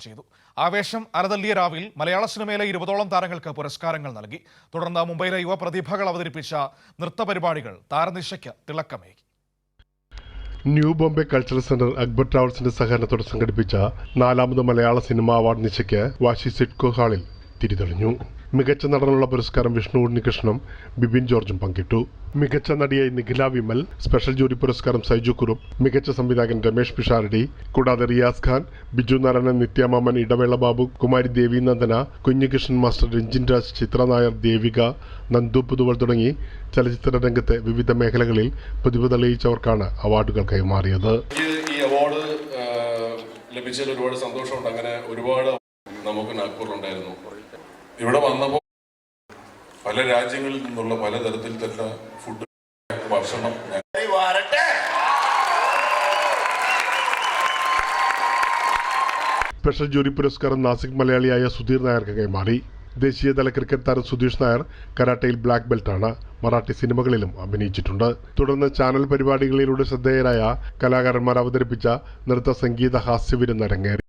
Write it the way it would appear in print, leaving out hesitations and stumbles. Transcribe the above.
ചെയ്തു. ആവേശം അരതല്ലിയ രാവിൽ മലയാള സിനിമയിലെ 20ഓളം താരങ്ങൾക്ക് പുരസ്കാരങ്ങൾ നൽകി. തുടർന്ന് മുംബൈയിലെ യുവ പ്രതിഭകൾ അവതരിപ്പിച്ച നൃത്തപരിപാടികൾ താരനിശയ്ക്ക് തിളക്കമേകി. New Bombay cultural centre Akbar ട്രാവൽസിന്റെ സഹകരണത്തോടെ സംഘടിപ്പിച്ച 4ാമത് മലയാള സിനിമാ അവാർഡ് നിശയ്ക്ക് വാശി സിഡ്കോ ഹാളിൽ തിരിതെളിഞ്ഞു. മികച്ച നടനുള്ള പുരസ്കാരം വിഷ്ണു ഉണ്ണികൃഷ്ണനും ബിബിൻ ജോർജും പങ്കിട്ടു. മികച്ച നടിയായി നിഖില വിമൽ, സ്പെഷ്യൽ ജൂറി പുരസ്കാരം സൈജു കുറുപ്പ്, മികച്ച സംവിധായകൻ രമേഷ് പിഷാരടി, കൂടാതെ റിയാസ് ഖാൻ, ബിജു നാരായണൻ, നിത്യമാമൻ, ഇടവേള ബാബു, കുമാരി ദേവീനന്ദന, കുഞ്ഞികൃഷ്ണൻ മാസ്റ്റർ, രഞ്ജിൻ രാജ്, ചിത്ര നായർ, ദേവിക, നന്ദു പുതുവൾ തുടങ്ങി ചലച്ചിത്ര രംഗത്തെ വിവിധ മേഖലകളിൽ പ്രതിഭ തെളിയിച്ചവർക്കാണ് അവാർഡുകൾ കൈമാറിയത്. ഈ അവാർഡ് ലഭിച്ചതിൽ ഒരുപാട് സന്തോഷമുണ്ട്. അങ്ങനെ ഒരുപാട് നമുക്ക് നാഗ്പൂരിലുണ്ടായിരുന്നു. ഇവിടെ വന്നപ്പോൾ പല രാജ്യങ്ങളിൽ നിന്നുള്ള പലതരത്തിലുള്ള ഫുഡ് ഭക്ഷണം സ്പെഷ്യൽ ജൂറി പുരസ്കാരം നാസിക് മലയാളിയായ സുധീർ നായർക്ക് കൈമാറി. ദേശീയതല ക്രിക്കറ്റ് താരം സുധീഷ് നായർ കരാട്ടയിൽ ബ്ലാക്ക് ബെൽറ്റാണ്. മറാഠി സിനിമകളിലും അഭിനയിച്ചിട്ടുണ്ട്. തുടർന്ന് ചാനൽ പരിപാടികളിലൂടെ ശ്രദ്ധേയരായ കലാകാരന്മാർ അവതരിപ്പിച്ച നൃത്ത സംഗീത ഹാസ്യവിരുന്ന് അരങ്ങേറി.